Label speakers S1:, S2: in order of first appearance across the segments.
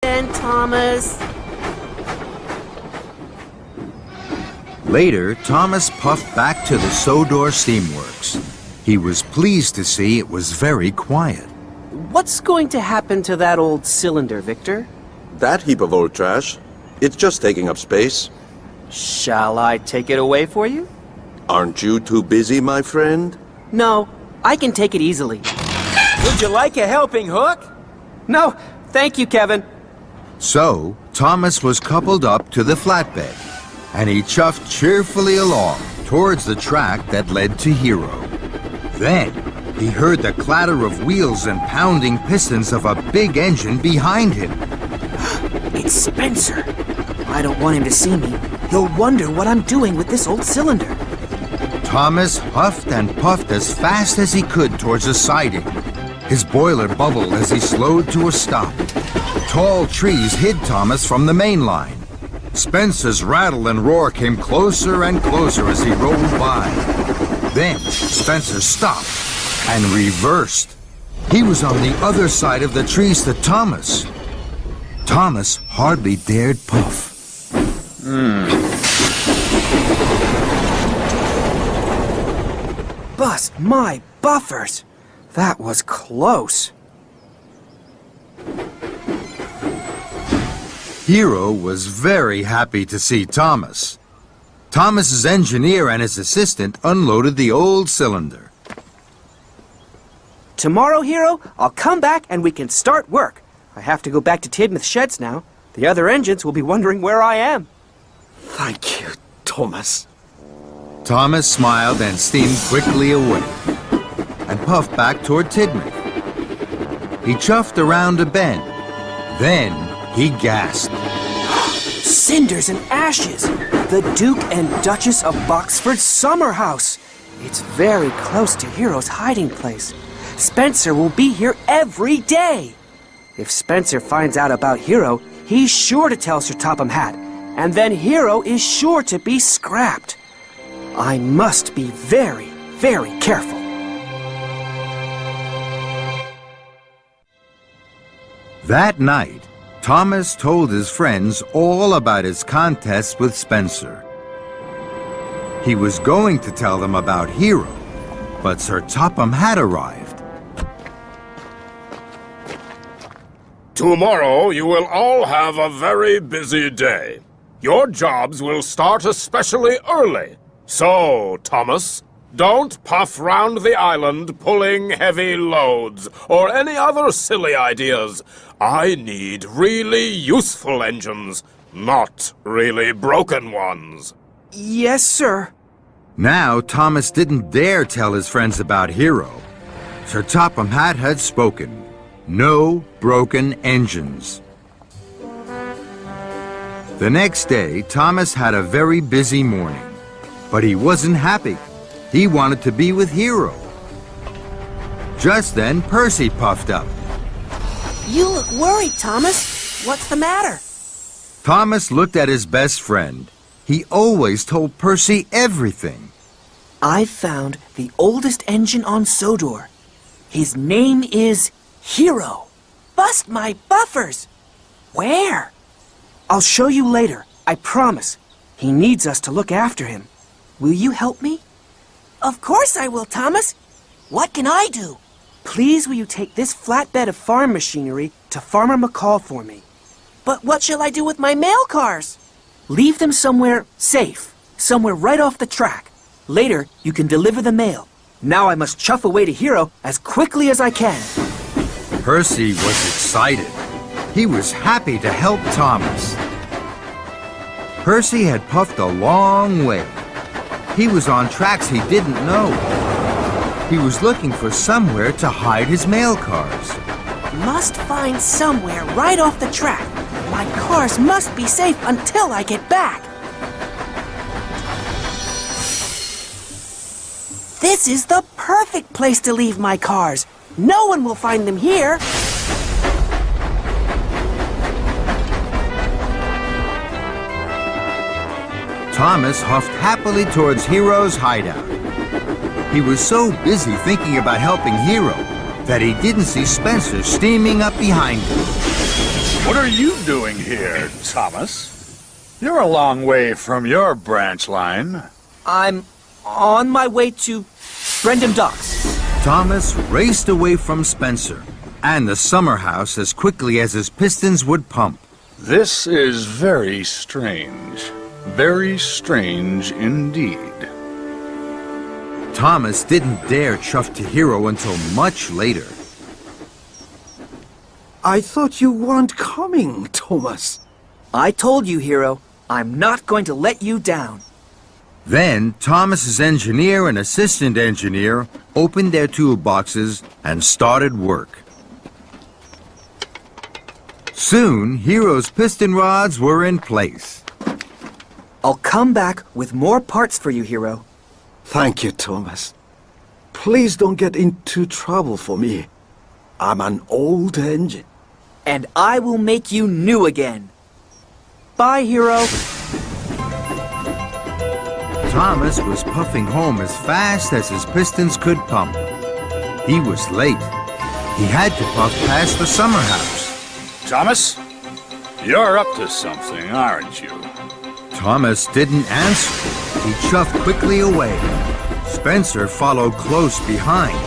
S1: again, Thomas.
S2: Later, Thomas puffed back to the Sodor Steamworks. He was pleased to see it was very quiet.
S1: What's going to happen to that old cylinder, Victor?
S3: That heap of old trash, it's just taking up space.
S1: Shall I take it away for you?
S3: Aren't you too busy, my friend?
S1: No, I can take it easily.
S4: Would you like a helping hook?
S1: No, thank you, Kevin.
S2: So, Thomas was coupled up to the flatbed, and he chuffed cheerfully along towards the track that led to Hero. Then, he heard the clatter of wheels and pounding pistons of a big engine behind him.
S1: It's Spencer. I don't want him to see me. He'll wonder what I'm doing with this old cylinder.
S2: Thomas huffed and puffed as fast as he could towards the siding. His boiler bubbled as he slowed to a stop. Tall trees hid Thomas from the main line. Spencer's rattle and roar came closer and closer as he rolled by. Then Spencer stopped and reversed. He was on the other side of the trees to Thomas. Thomas hardly dared puff.
S1: Bust my buffers! That was close.
S2: Hero was very happy to see Thomas. Thomas's engineer and his assistant unloaded the old cylinder.
S1: Tomorrow, Hero, I'll come back and we can start work. I have to go back to Tidmouth Sheds now. The other engines will be wondering where I am.
S4: Thank you, Thomas.
S2: Thomas smiled and steamed quickly away and puffed back toward Tidmouth. He chuffed around a bend. Then he gasped.
S1: Cinders and ashes! The Duke and Duchess of Boxford's summer house! It's very close to Hero's hiding place. Spencer will be here every day! If Spencer finds out about Hero, he's sure to tell Sir Topham Hatt, and then Hero is sure to be scrapped. I must be very, very careful.
S2: That night, Thomas told his friends all about his contest with Spencer. He was going to tell them about Hero, but Sir Topham had arrived.
S5: Tomorrow you will all have a very busy day. Your jobs will start especially early. So, Thomas, don't puff round the island pulling heavy loads or any other silly ideas. I need really useful engines, not really broken ones.
S1: Yes, sir.
S2: Now, Thomas didn't dare tell his friends about Hero. Sir Topham Hatt had spoken. No broken engines. The next day, Thomas had a very busy morning. But he wasn't happy. He wanted to be with Hero. Just then, Percy puffed up.
S1: You look worried, Thomas. What's the matter?
S2: Thomas looked at his best friend. He always told Percy everything.
S1: I've found the oldest engine on Sodor. His name is Hero. Bust my buffers! Where? I'll show you later, I promise. He needs us to look after him. Will you help me? Of course I will, Thomas. What can I do? Please will you take this flatbed of farm machinery to Farmer McCall for me? But what shall I do with my mail cars? Leave them somewhere safe, somewhere right off the track. Later, you can deliver the mail. Now I must chuff away to Hero as quickly as I can.
S2: Percy was excited. He was happy to help Thomas. Percy had puffed a long way. He was on tracks he didn't know. He was looking for somewhere to hide his mail cars.
S1: Must find somewhere right off the track. My cars must be safe until I get back. This is the perfect place to leave my cars. No one will find them here.
S2: Thomas huffed happily towards Hero's hideout. He was so busy thinking about helping Hero that he didn't see Spencer steaming up behind him.
S6: What are you doing here, Thomas? You're a long way from your branch line.
S1: I'm on my way to Brendam Docks.
S2: Thomas raced away from Spencer and the summer house as quickly as his pistons would pump.
S6: This is very strange. Very strange indeed.
S2: Thomas didn't dare chuff to Hero until much later.
S4: I thought you weren't coming, Thomas.
S1: I told you, Hero, I'm not going to let you down.
S2: Then Thomas's engineer and assistant engineer opened their toolboxes and started work. Soon, Hero's piston rods were in place.
S1: I'll come back with more parts for you, Hero.
S4: Thank you, Thomas. Please don't get into trouble for me. I'm an old engine.
S1: And I will make you new again. Bye, Hero.
S2: Thomas was puffing home as fast as his pistons could pump. He was late. He had to puff past the summer house.
S6: Thomas, you're up to something, aren't you?
S2: Thomas didn't answer. He chuffed quickly away. Spencer followed close behind.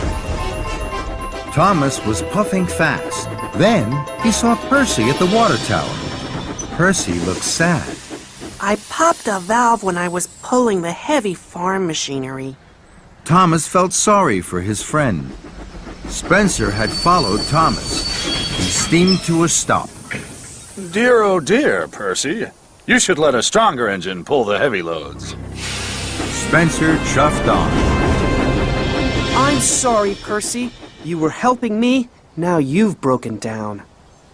S2: Thomas was puffing fast. Then he saw Percy at the water tower. Percy looked sad.
S7: I popped a valve when I was pulling the heavy farm machinery.
S2: Thomas felt sorry for his friend. Spencer had followed Thomas. He steamed to a stop.
S6: Dear, oh dear, Percy. You should let a stronger engine pull the heavy loads.
S2: Spencer chuffed on.
S1: I'm sorry, Percy. You were helping me. Now you've broken down.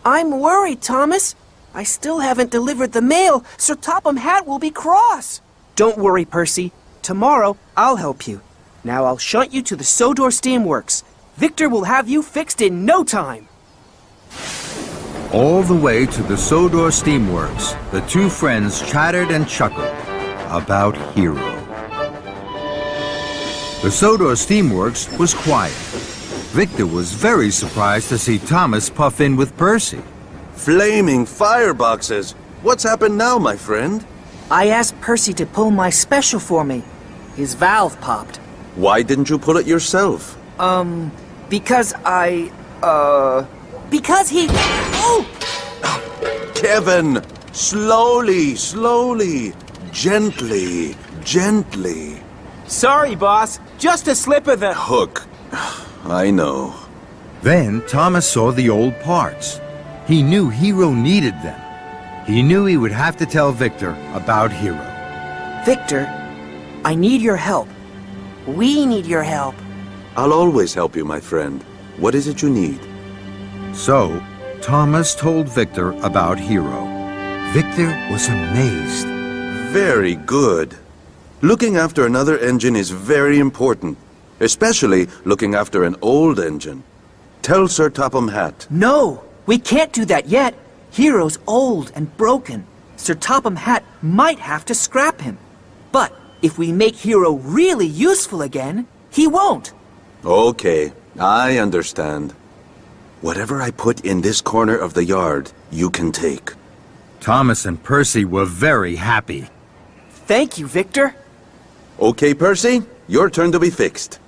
S7: I'm worried, Thomas. I still haven't delivered the mail. Sir Topham Hatt will be cross.
S1: Don't worry, Percy. Tomorrow, I'll help you. Now I'll shunt you to the Sodor Steamworks. Victor will have you fixed in no time.
S2: All the way to the Sodor Steamworks, the two friends chattered and chuckled about Hero. The Sodor Steamworks was quiet. Victor was very surprised to see Thomas puff in with Percy.
S3: Flaming fireboxes! What's happened now, my friend?
S1: I asked Percy to pull my special for me. His valve popped.
S3: Why didn't you pull it yourself?
S1: Because
S7: Because he... Oh!
S3: Kevin! Slowly, slowly. Gently, gently.
S4: Sorry, boss. Just a slip of the...
S3: Hook. I know.
S2: Then Thomas saw the old parts. He knew Hero needed them. He knew he would have to tell Victor about Hero.
S1: Victor, I need your help.
S7: We need your help.
S3: I'll always help you, my friend. What is it you need?
S2: So, Thomas told Victor about Hero. Victor was amazed.
S3: Very good. Looking after another engine is very important, especially looking after an old engine. Tell Sir Topham Hatt.
S1: No, we can't do that yet. Hero's old and broken. Sir Topham Hatt might have to scrap him. But if we make Hero really useful again, he won't.
S3: Okay, I understand. Whatever I put in this corner of the yard, you can take.
S2: Thomas and Percy were very happy.
S1: Thank you, Victor.
S3: Okay, Percy, your turn to be fixed.